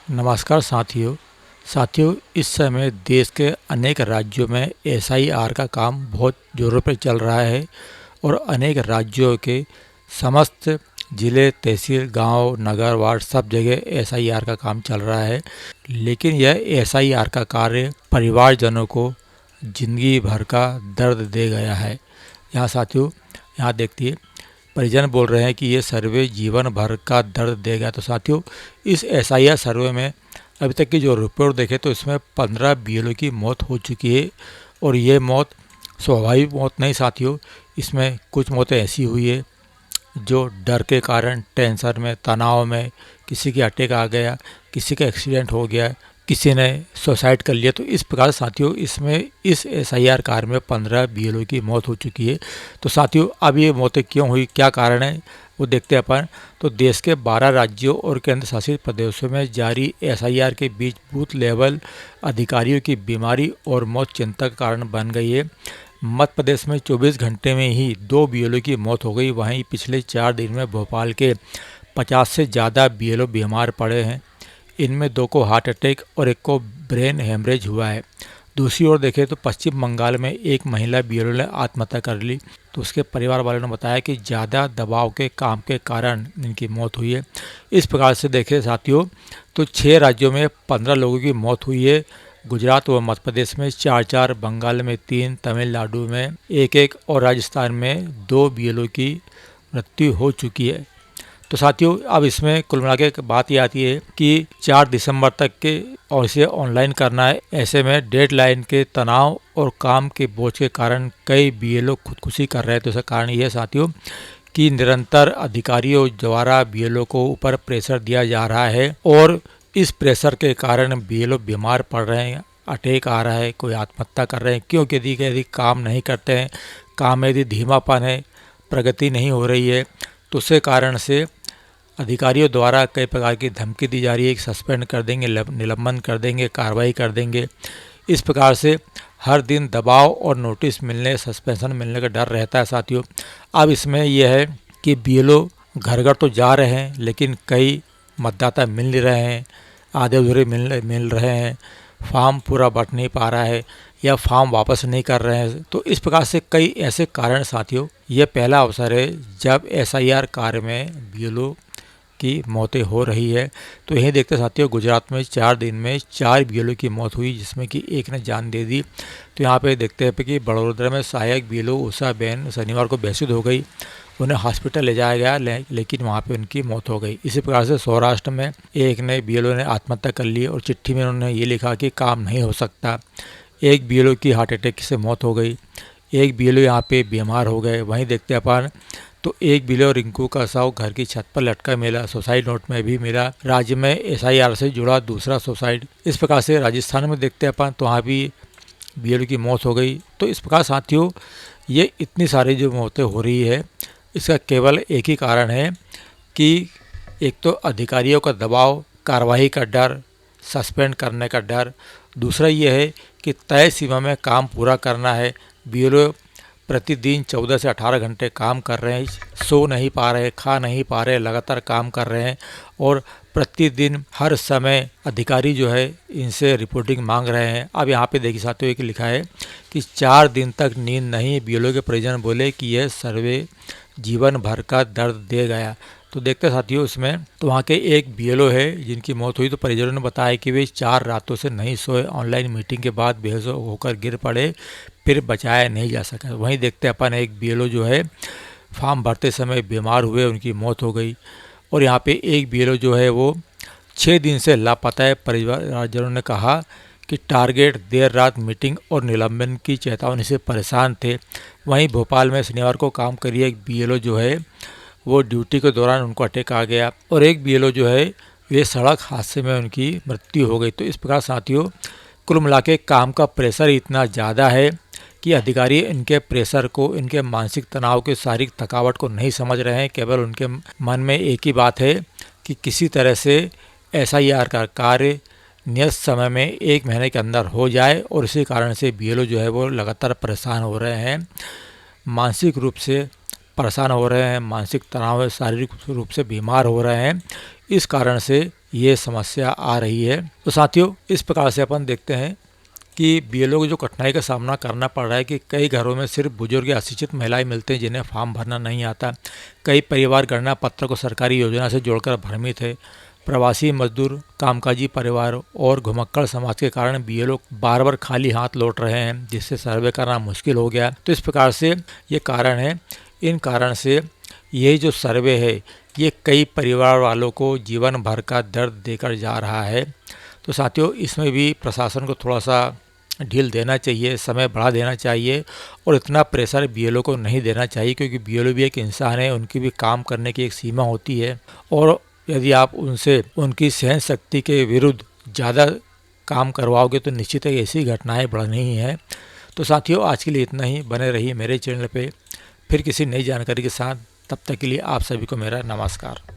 नमस्कार साथियों, इस समय देश के अनेक राज्यों में एसआईआर का काम बहुत जोरों पर चल रहा है और अनेक राज्यों के समस्त जिले, तहसील, गांव, नगर, वार्ड सब जगह एसआईआर का काम चल रहा है। लेकिन यह एसआईआर का कार्य परिवारजनों को जिंदगी भर का दर्द दे गया है। यहाँ साथियों, यहाँ देखिए, परिजन बोल रहे हैं कि ये सर्वे जीवन भर का दर्द देगा। तो साथियों, इस एसआईआर सर्वे में अभी तक की जो रिपोर्ट देखे तो इसमें 15 बीएलओ की मौत हो चुकी है। और ये मौत स्वाभाविक मौत नहीं साथियों, इसमें कुछ मौतें ऐसी हुई है जो डर के कारण, टेंशन में, तनाव में, किसी की अटैक आ गया, किसी का एक्सीडेंट हो गया, किसी ने सुसाइड कर लिया। तो इस प्रकार साथियों, इसमें इस एसआईआर कार्य में 15 बीएलओ की मौत हो चुकी है। तो साथियों, अब ये मौतें क्यों हुई, क्या कारण है, वो देखते हैं अपन। तो देश के 12 राज्यों और केंद्र शासित प्रदेशों में जारी एसआईआर के बीच बूथ लेवल अधिकारियों की बीमारी और मौत चिंता का कारण बन गई है। मध्य प्रदेश में 24 घंटे में ही 2 बीएलओ की मौत हो गई। वहीं पिछले 4 दिन में भोपाल के 50 से ज़्यादा बीएलओ बीमार पड़े हैं। इनमें 2 को हार्ट अटैक और 1 को ब्रेन हेमरेज हुआ है। दूसरी ओर देखें तो पश्चिम बंगाल में एक महिला बीएलओ ने आत्महत्या कर ली। तो उसके परिवार वालों ने बताया कि ज़्यादा दबाव के काम के कारण इनकी मौत हुई है। इस प्रकार से देखें साथियों, तो 6 राज्यों में 15 लोगों की मौत हुई है। गुजरात व मध्य प्रदेश में 4-4, बंगाल में 3, तमिलनाडु में 1-1 और राजस्थान में 2 बीएलओ की मृत्यु हो चुकी है। तो साथियों, अब इसमें कुल मिला के बात ये आती है कि 4 दिसंबर तक के और इसे ऑनलाइन करना है। ऐसे में डेडलाइन के तनाव और काम के बोझ के कारण कई बीएलओ खुदकुशी कर रहे हैं। तो इसका कारण ये है साथियों कि निरंतर अधिकारियों द्वारा बीएलओ को ऊपर प्रेशर दिया जा रहा है और इस प्रेशर के कारण बीएलओ बीमार पड़ रहे हैं, अटैक आ रहा है, कोई आत्महत्या कर रहे हैं। क्योंकि यदि काम नहीं करते हैं, काम में यदि धीमापन है, प्रगति नहीं हो रही है, तो उसके कारण से अधिकारियों द्वारा कई प्रकार की धमकी दी जा रही है कि सस्पेंड कर देंगे, निलंबन कर देंगे, कार्रवाई कर देंगे। इस प्रकार से हर दिन दबाव और नोटिस मिलने, सस्पेंशन मिलने का डर रहता है साथियों। अब इसमें यह है कि बीएलओ घर घर तो जा रहे हैं, लेकिन कई मतदाता मिल नहीं रहे हैं, आधे अधूरे मिल रहे हैं, फॉर्म पूरा भर नहीं पा रहा है या फॉर्म वापस नहीं कर रहे हैं। तो इस प्रकार से कई ऐसे कारण साथियों, ये पहला अवसर है जब एसआईआर कार्य में बीएलओ की मौतें हो रही है। तो यही देखते साथियों, गुजरात में 4 दिन में 4 बीएलओ की मौत हुई, जिसमें कि 1 ने जान दे दी। तो यहाँ पे देखते हैं कि बड़ौदा में सहायक बीएलओ उषा बेन शनिवार को बेसुध हो गई। उन्हें हॉस्पिटल ले जाया गया, लेकिन वहाँ पे उनकी मौत हो गई। इसी प्रकार से सौराष्ट्र में 1 ने बीएलओ ने आत्महत्या कर ली और चिट्ठी में उन्होंने ये लिखा कि काम नहीं हो सकता। 1 बीएलओ की हार्ट अटैक से मौत हो गई। 1 बीएलओ यहाँ पे बीमार हो गए। वहीं देखते अपन, तो 1 बीएलओ रिंकू का शव घर की छत पर लटका मिला। सुसाइड नोट में भी मिला। राज्य में एसआईआर से जुड़ा दूसरा सुसाइड। इस प्रकार से राजस्थान में देखते अपन, तो वहाँ भी बीएलओ की मौत हो गई। तो इस प्रकार साथियों, ये इतनी सारी जो मौतें हो रही है, इसका केवल एक ही कारण है कि एक तो अधिकारियों का दबाव, कार्रवाई का डर, सस्पेंड करने का डर। दूसरा ये है कि तय सीमा में काम पूरा करना है। बीएलओ प्रतिदिन 14 से 18 घंटे काम कर रहे हैं, सो नहीं पा रहे, खा नहीं पा रहे, लगातार काम कर रहे हैं और प्रतिदिन हर समय अधिकारी जो है इनसे रिपोर्टिंग मांग रहे हैं। अब यहाँ पे देखिए साथियों, एक लिखा है कि 4 दिन तक नींद नहीं। बीएलओ के परिजन बोले कि यह सर्वे जीवन भर का दर्द दे गया। तो देखते साथियों, इसमें तो वहाँ के 1 बीएलओ है जिनकी मौत हुई। तो परिजनों ने बताया कि वे 4 रातों से नहीं सोए, ऑनलाइन मीटिंग के बाद बेहोश होकर गिर पड़े, फिर बचाया नहीं जा सका। वहीं देखते अपन, 1 बीएलओ जो है फॉर्म भरते समय बीमार हुए, उनकी मौत हो गई। और यहाँ पे 1 बीएलओ जो है वो 6 दिन से लापता है। परिवारजनों ने कहा कि टारगेट, देर रात मीटिंग और निलंबन की चेतावनी से परेशान थे। वहीं भोपाल में शनिवार को काम करी 1 बीएलओ जो है वो ड्यूटी के दौरान उनको अटैक आ गया और 1 बीएलओ जो है वे सड़क हादसे में उनकी मृत्यु हो गई। तो इस प्रकार साथियों, कुल मिला के काम का प्रेशर इतना ज़्यादा है कि अधिकारी इनके प्रेशर को, इनके मानसिक तनाव के, शारीरिक थकावट को नहीं समझ रहे हैं। केवल उनके मन में एक ही बात है कि किसी तरह से एसआईआर का कार्य नियत समय में 1 महीने के अंदर हो जाए। और इसी कारण से बीएलओ जो है वो लगातार परेशान हो रहे हैं, मानसिक रूप से परेशान हो रहे हैं, मानसिक तनाव है, शारीरिक रूप से बीमार हो रहे हैं। इस कारण से ये समस्या आ रही है। तो साथियों, इस प्रकार से अपन देखते हैं कि बीएलओ को जो कठिनाई का सामना करना पड़ रहा है कि कई घरों में सिर्फ बुजुर्ग या अशिक्षित महिलाएं मिलते हैं जिन्हें फॉर्म भरना नहीं आता। कई परिवार गणना पत्र को सरकारी योजना से जोड़कर भ्रमित है। प्रवासी मजदूर, कामकाजी परिवार और घुमक्कड़ समाज के कारण बीएलओ बार बार खाली हाथ लौट रहे हैं, जिससे सर्वे करना मुश्किल हो गया। तो इस प्रकार से ये कारण है। इन कारण से ये जो सर्वे है ये कई परिवार वालों को जीवन भर का दर्द देकर जा रहा है। तो साथियों, इसमें भी प्रशासन को थोड़ा सा ढील देना चाहिए, समय बढ़ा देना चाहिए और इतना प्रेशर बीएलओ को नहीं देना चाहिए, क्योंकि बीएलओ भी एक इंसान है, उनकी भी काम करने की एक सीमा होती है। और यदि आप उनसे उनकी सहन शक्ति के विरुद्ध ज़्यादा काम करवाओगे तो निश्चित है ऐसी घटनाएं बढ़नी ही हैं। तो साथियों, आज के लिए इतना ही। बने रहिए मेरे चैनल पे फिर किसी नई जानकारी के साथ। तब तक के लिए आप सभी को मेरा नमस्कार।